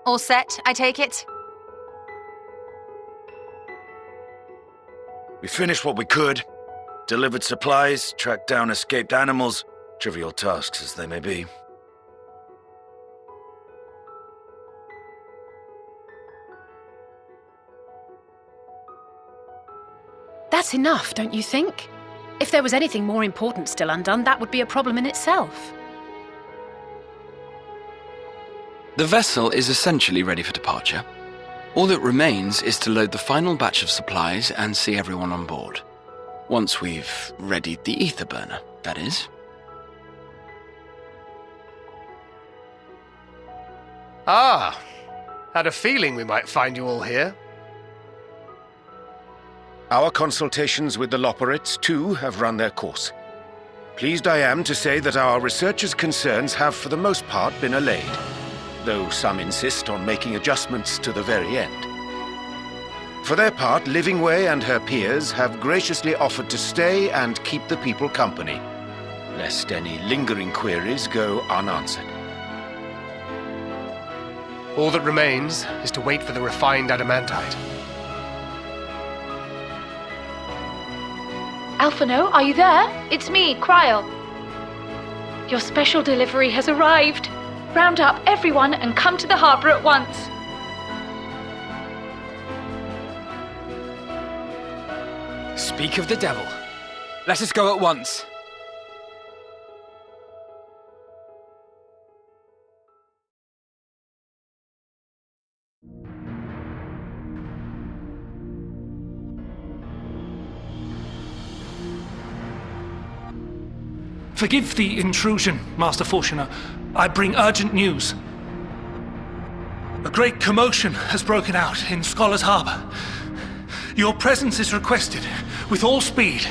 All set, I take it? We finished what we could. Delivered supplies, tracked down escaped animals. Trivial tasks as they may be. That's enough, don't you think? If there was anything more important still undone, that would be a problem in itself. The vessel is essentially ready for departure. All that remains is to load the final batch of supplies and see everyone on board. Once we've readied the ether burner, that is. Ah, had a feeling we might find you all here. Our consultations with the Loperates, too, have run their course. Pleased I am to say that our researchers' concerns have for the most part been allayed, though some insist on making adjustments to the very end. For their part, Livingway and her peers have graciously offered to stay and keep the people company, lest any lingering queries go unanswered. All that remains is to wait for the refined adamantite. Alphino, are you there? It's me, Kryl. Your special delivery has arrived. Round up everyone and come to the harbour at once. Speak of the devil. Let us go at once. Forgive the intrusion, Master Fortuner. I bring urgent news. A great commotion has broken out in Scholar's Harbour. Your presence is requested, with all speed.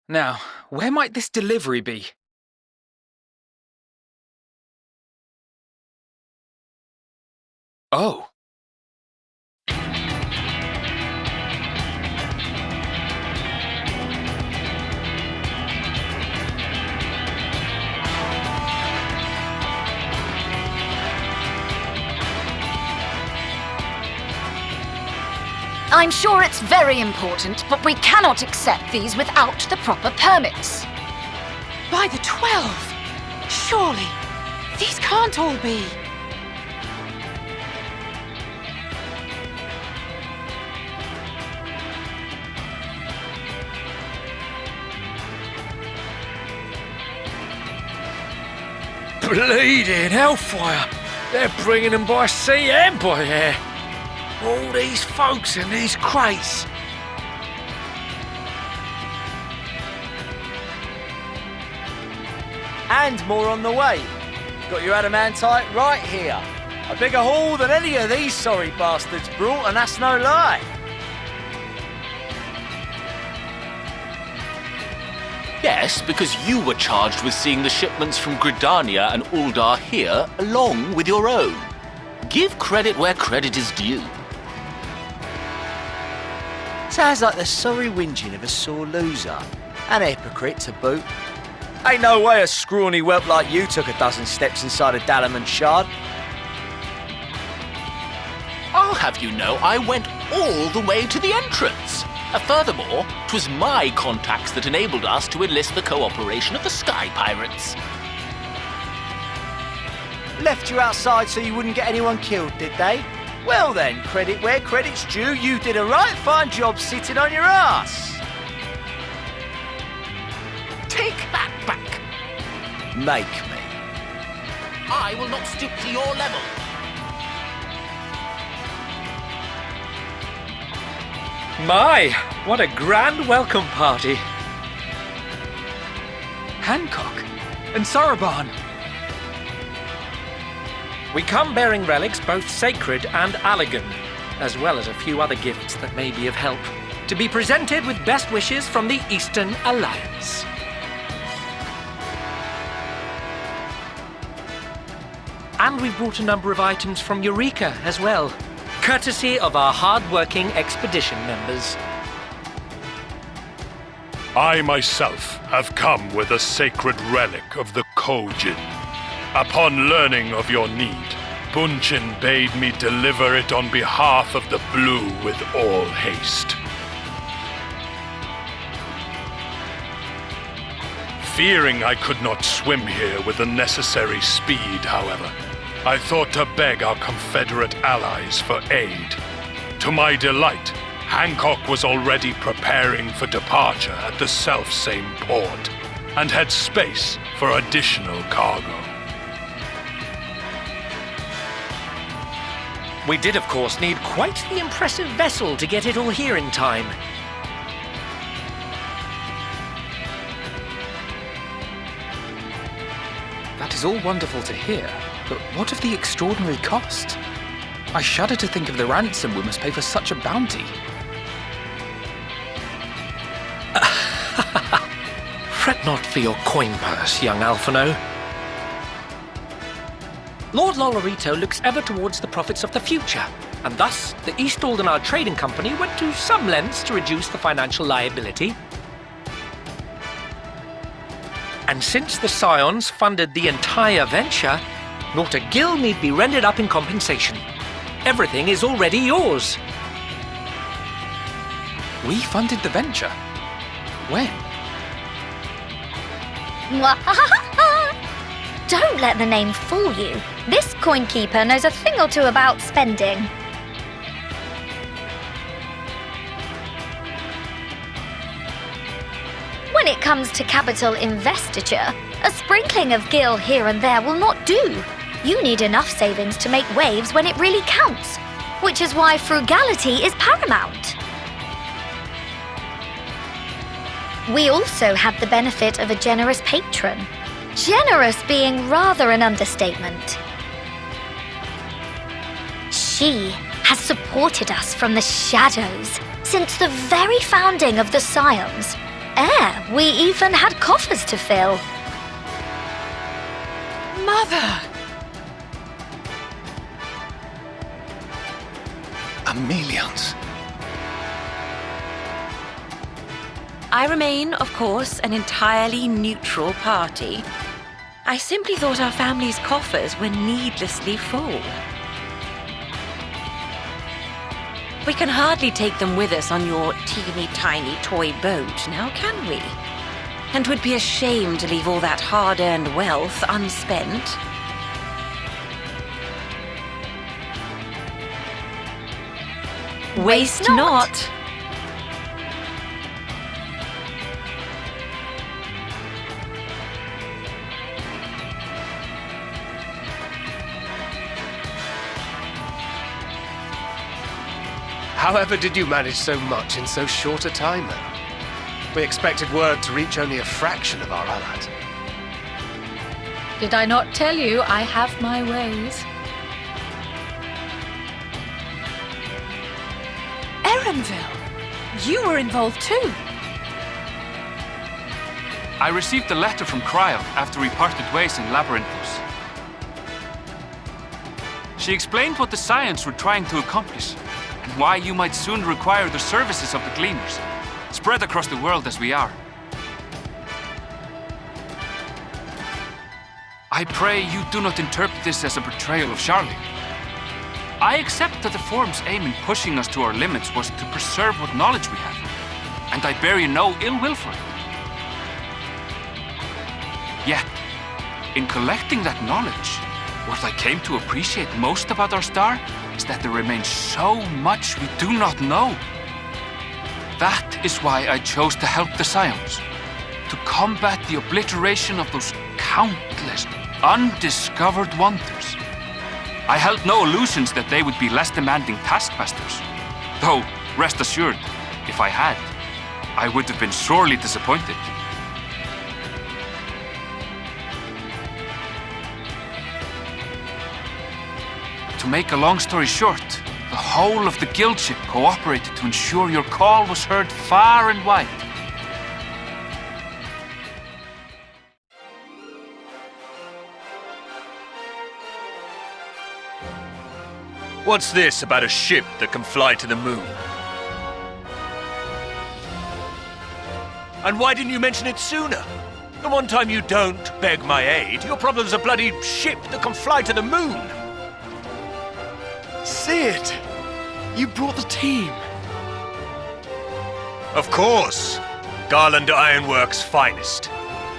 Now, where might this delivery be? Oh. I'm sure it's very important, but we cannot accept these without the proper permits. By the 12! Surely, these can't all be. Bleeding hellfire! They're bringing them by sea and by air. All these folks in these crates. And more on the way. Got your adamantite right here. A bigger haul than any of these sorry bastards brought, and that's no lie. Yes, because you were charged with seeing the shipments from Gridania and Uldar here, along with your own. Give credit where credit is due. Sounds like the sorry whinging of a sore loser. An hypocrite to boot. Ain't no way a scrawny whelp like you took a dozen steps inside a Adamant shard. I'll have you know I went all the way to the entrance. Furthermore, 'twas my contacts that enabled us to enlist the cooperation of the Sky Pirates. Left you outside so you wouldn't get anyone killed, did they? Well then, credit where credit's due, you did a right fine job sitting on your ass. Take that back. Make me. I will not stoop to your level. My, what a grand welcome party. Hancock and Saraban. We come bearing relics both sacred and Allagan, as well as a few other gifts that may be of help, to be presented with best wishes from the Eastern Alliance. And we've brought a number of items from Eureka as well, courtesy of our hard-working expedition members. I myself have come with a sacred relic of the Kojin. Upon learning of your need, Bunchin bade me deliver it on behalf of the Blue with all haste. Fearing I could not swim here with the necessary speed, however, I thought to beg our Confederate allies for aid. To my delight, Hancock was already preparing for departure at the selfsame port, and had space for additional cargo. We did, of course, need quite the impressive vessel to get it all here in time. That is all wonderful to hear, but what of the extraordinary cost? I shudder to think of the ransom we must pay for such a bounty. Fret not for your coin purse, young Alphino. Lord Lolorito looks ever towards the profits of the future, and thus the East Aldenar Trading Company went to some lengths to reduce the financial liability. And since the Scions funded the entire venture, not a gill need be rendered up in compensation. Everything is already yours. We funded the venture? When? Don't let the name fool you. This coin-keeper knows a thing or two about spending. When it comes to capital investiture, a sprinkling of gil here and there will not do. You need enough savings to make waves when it really counts, which is why frugality is paramount. We also had the benefit of a generous patron. Generous being rather an understatement. She has supported us from the shadows since the very founding of the Scions. We even had coffers to fill. Mother! Amelians. I remain, of course, an entirely neutral party. I simply thought our family's coffers were needlessly full. We can hardly take them with us on your teeny-tiny toy boat, now can we? And 'twould be a shame to leave all that hard-earned wealth unspent. Waste not. However did you manage so much in so short a time, then? We expected word to reach only a fraction of our allies. Did I not tell you I have my ways? Erenville, you were involved too. I received a letter from Cryle after we parted ways in Labyrinthos. She explained what the Scions were trying to accomplish, and why you might soon require the services of the Gleaners, spread across the world as we are. I pray you do not interpret this as a betrayal of Charlie. I accept that the Forum's aim in pushing us to our limits was to preserve what knowledge we have, and I bear you no ill will for it. Yet, in collecting that knowledge, what I came to appreciate most about our star is that there remains so much we do not know. That is why I chose to help the Scions, to combat the obliteration of those countless undiscovered wonders. I held no illusions that they would be less demanding taskmasters, though, rest assured, if I had, I would have been sorely disappointed. To make a long story short, the whole of the guild ship cooperated to ensure your call was heard far and wide. What's this about a ship that can fly to the moon? And why didn't you mention it sooner? The one time you don't beg my aid, your problem's a bloody ship that can fly to the moon. Sid! You brought the team. Of course. Garland Ironworks' finest.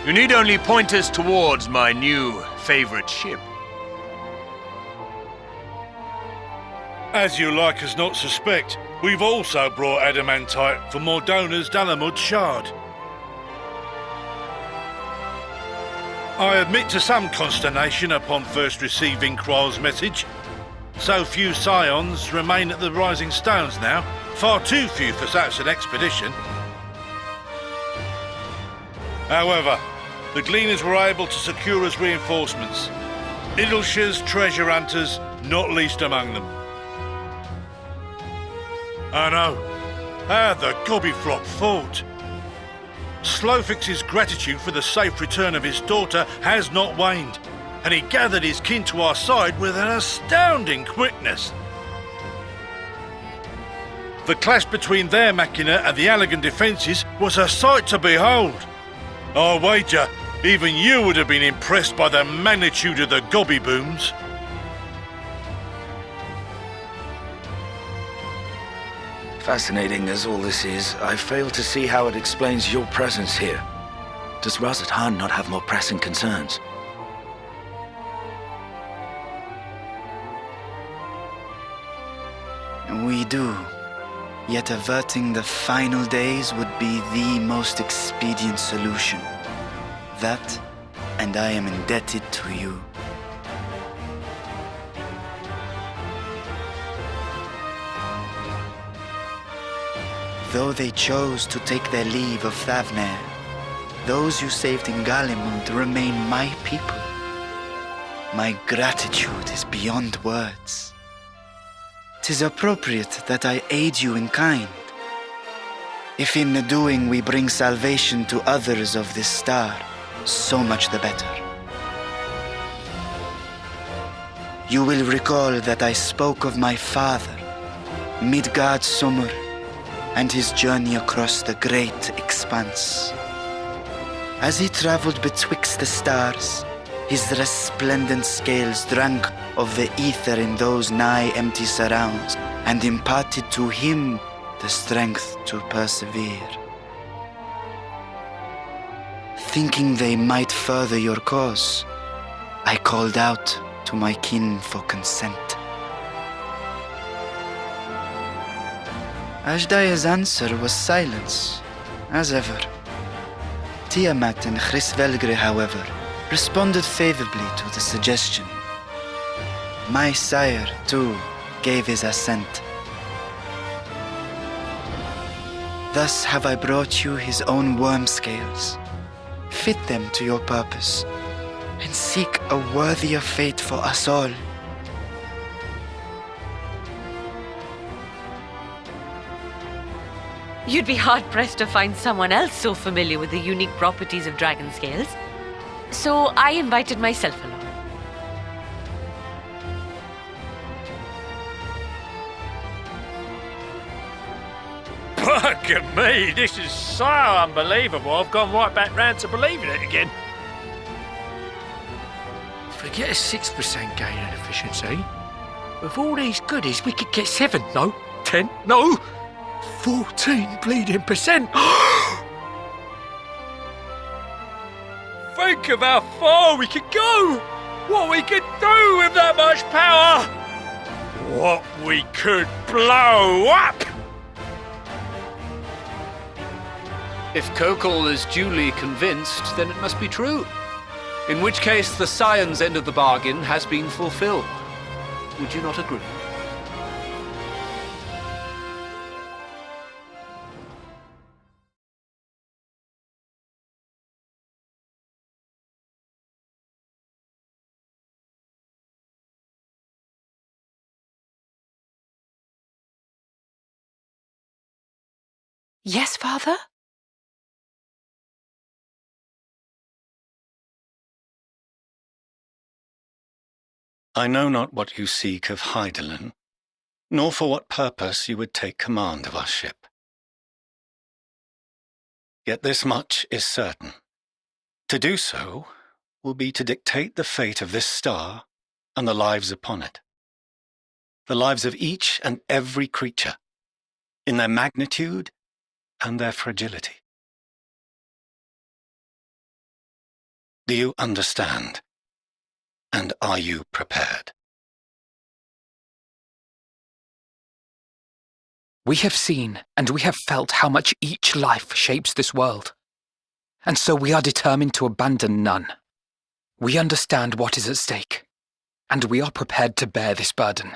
You need only point us towards my new favorite ship. As you like us not suspect, we've also brought adamantite for Mordona's Dalamud shard. I admit to some consternation upon first receiving Kryl's message. So few scions remain at the Rising Stones now, far too few for such an expedition. However, the Gleaners were able to secure us reinforcements. Idleshire's treasure hunters, not least among them. I know. How the Gobbyflop fought. Slowfix's gratitude for the safe return of his daughter has not waned, and he gathered his kin to our side with an astounding quickness. The clash between their machina and the Allagan defences was a sight to behold. I wager even you would have been impressed by the magnitude of the gobby booms. Fascinating as all this is, I fail to see how it explains your presence here. Does Razat not have more pressing concerns? We do. Yet averting the final days would be the most expedient solution. That, and I am indebted to you. Though they chose to take their leave of Thavnair, those you saved in Galimund remain my people. My gratitude is beyond words. 'Tis appropriate that I aid you in kind. If in the doing we bring salvation to others of this star, so much the better. You will recall that I spoke of my father, Midgard Summer, and his journey across the great expanse. As he traveled betwixt the stars, his resplendent scales drank of the ether in those nigh empty surrounds, and imparted to him the strength to persevere. Thinking they might further your cause, I called out to my kin for consent. Ajdaya's answer was silence, as ever. Tiamat and Chrisvelgre, however, responded favorably to the suggestion. My sire, too, gave his assent. Thus have I brought you his own worm scales. Fit them to your purpose, and seek a worthier fate for us all. You'd be hard-pressed to find someone else so familiar with the unique properties of dragon scales. So I invited myself along. Bugger me, this is so unbelievable. I've gone right back round to believing it again. Forget a 6% gain in efficiency. With all these goodies, we could get 7, no, 10, no, 14 bleeding percent. Think of how far we could go! What we could do with that much power! What we could blow up! If Kokol is duly convinced, then it must be true. In which case, the science end of the bargain has been fulfilled. Would you not agree? Yes, Father? I know not what you seek of Hydaelyn, nor for what purpose you would take command of our ship. Yet this much is certain. To do so will be to dictate the fate of this star and the lives upon it. The lives of each and every creature, in their magnitude and their fragility. Do you understand? And are you prepared? We have seen and we have felt how much each life shapes this world. And so we are determined to abandon none. We understand what is at stake, and we are prepared to bear this burden.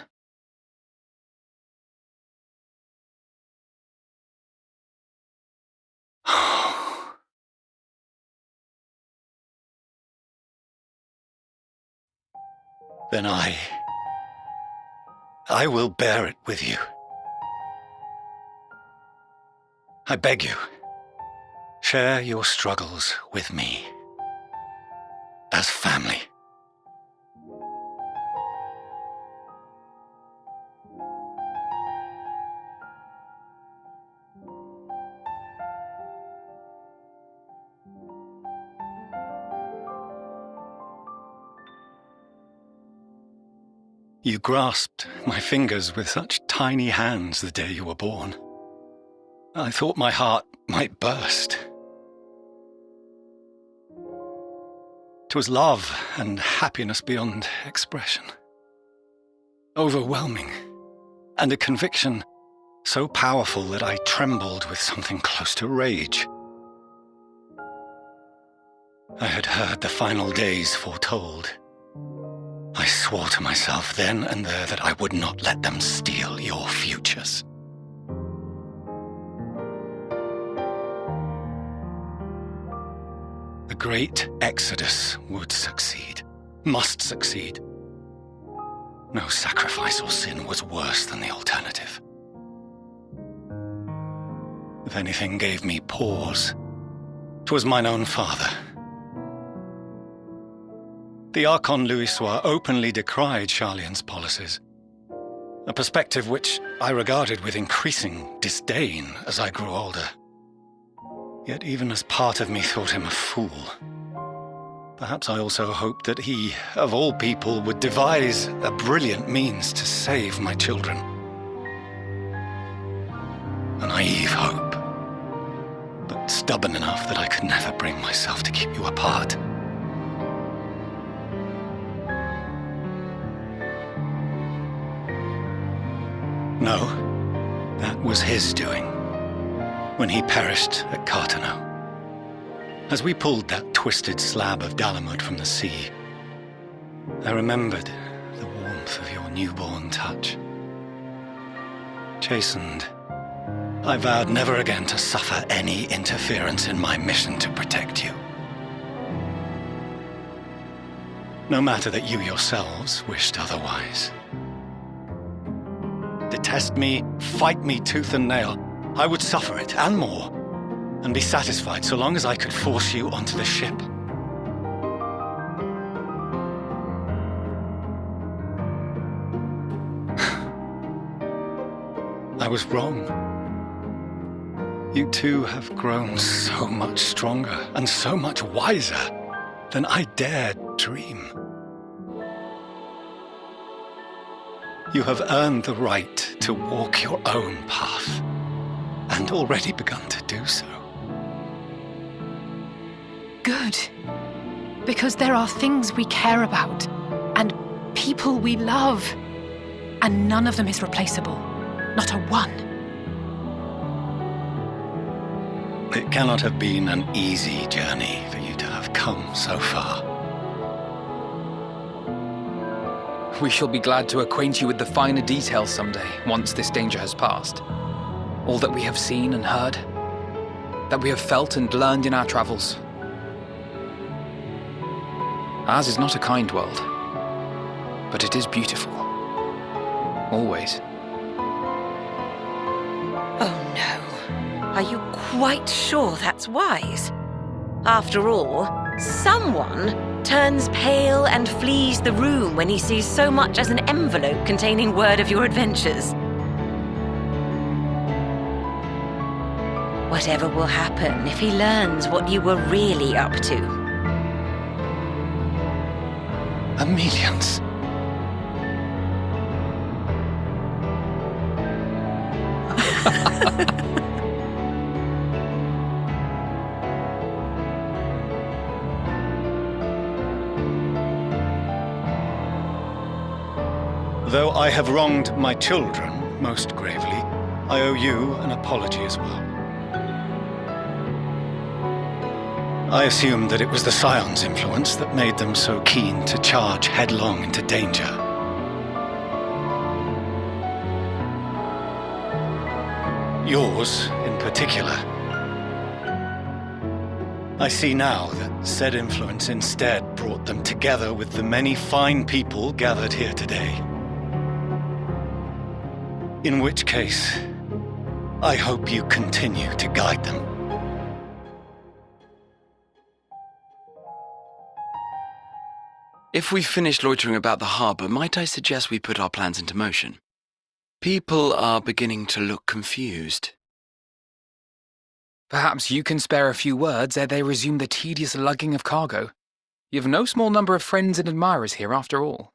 Then I will bear it with you. I beg you, share your struggles with me, as family. You grasped my fingers with such tiny hands the day you were born. I thought my heart might burst. 'Twas love and happiness beyond expression. Overwhelming, and a conviction so powerful that I trembled with something close to rage. I had heard the final days foretold. I swore to myself then and there that I would not let them steal your futures. The great exodus would succeed, must succeed. No sacrifice or sin was worse than the alternative. If anything gave me pause, 'twas mine own father. The Archon Louisoix openly decried Charlian's policies, a perspective which I regarded with increasing disdain as I grew older. Yet even as part of me thought him a fool, perhaps I also hoped that he, of all people, would devise a brilliant means to save my children. A naive hope, but stubborn enough that I could never bring myself to keep you apart. No, that was his doing, when he perished at Carteneau. As we pulled that twisted slab of Dalamud from the sea, I remembered the warmth of your newborn touch. Chastened, I vowed never again to suffer any interference in my mission to protect you. No matter that you yourselves wished otherwise. Detest me, fight me tooth and nail, I would suffer it, and more, and be satisfied so long as I could force you onto the ship. I was wrong. You two have grown so much stronger and so much wiser than I dared dream. You have earned the right to walk your own path, and already begun to do so. Good. Because there are things we care about, and people we love, and none of them is replaceable. Not a one. It cannot have been an easy journey for you to have come so far. We shall be glad to acquaint you with the finer details someday, once this danger has passed. All that we have seen and heard, that we have felt and learned in our travels. Ours is not a kind world, but it is beautiful. Always. Oh no. Are you quite sure that's wise? After all, someone turns pale and flees the room when he sees so much as an envelope containing word of your adventures. Whatever will happen if he learns what you were really up to. Amelians. Though I have wronged my children most gravely, I owe you an apology as well. I assumed that it was the Scion's influence that made them so keen to charge headlong into danger. Yours, in particular. I see now that said influence instead brought them together with the many fine people gathered here today. In which case, I hope you continue to guide them. If we've finished loitering about the harbour, might I suggest we put our plans into motion? People are beginning to look confused. Perhaps you can spare a few words ere they resume the tedious lugging of cargo. You've no small number of friends and admirers here after all.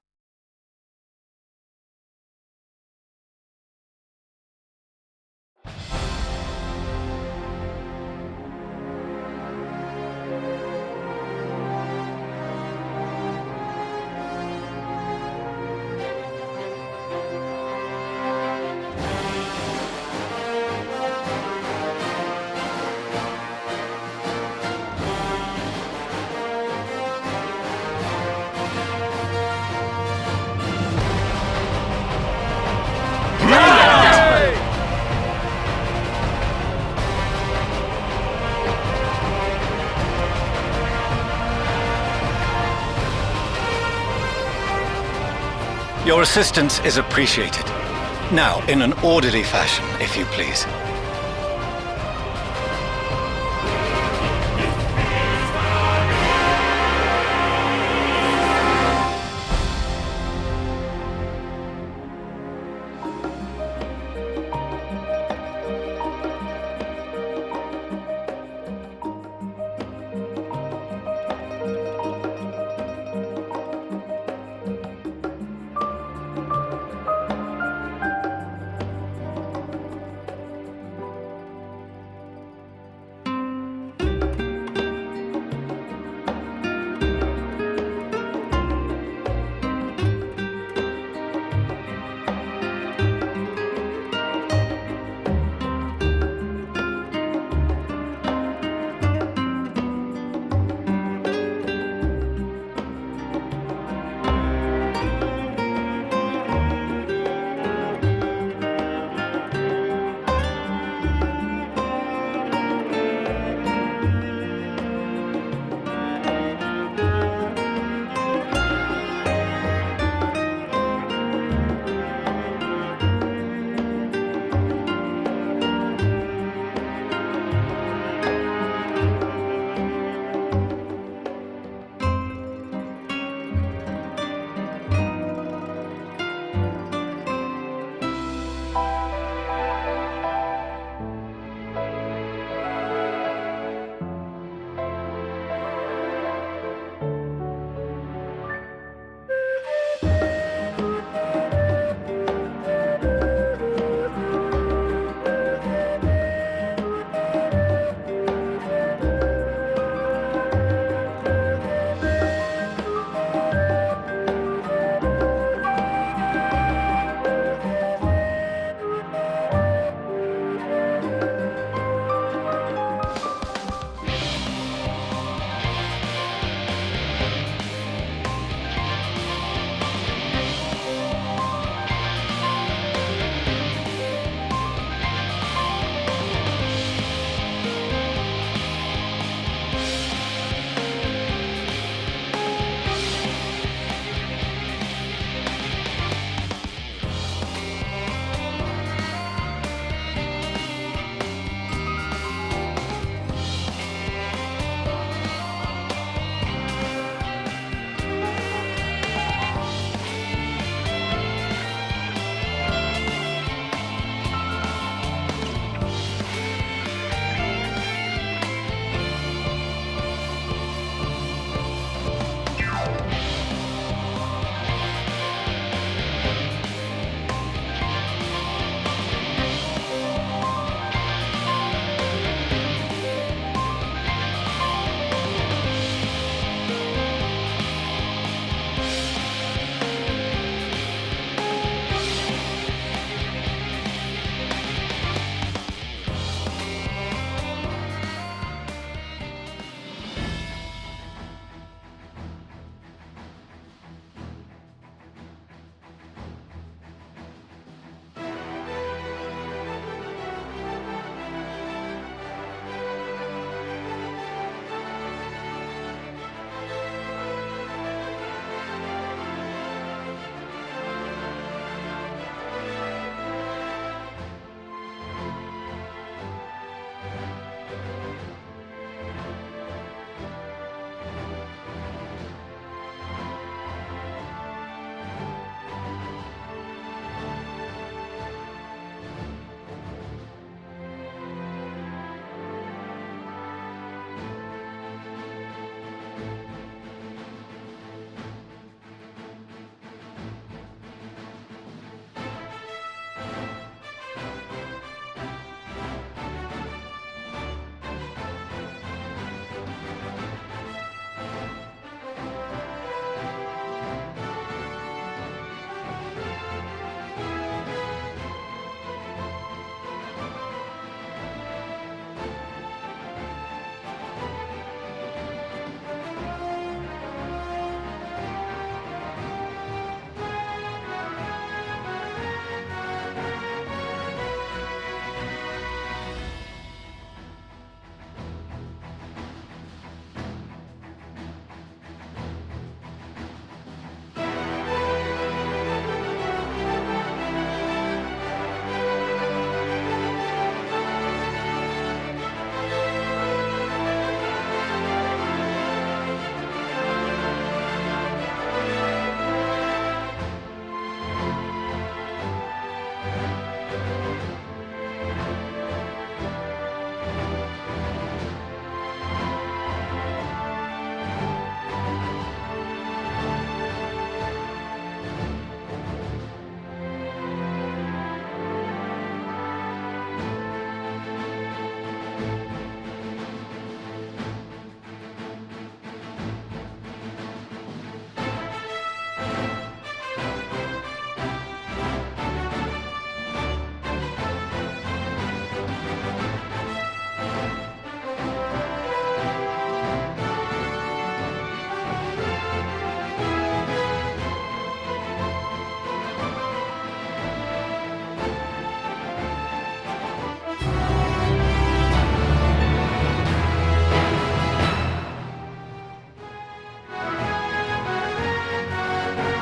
Your assistance is appreciated. Now, in an orderly fashion, if you please.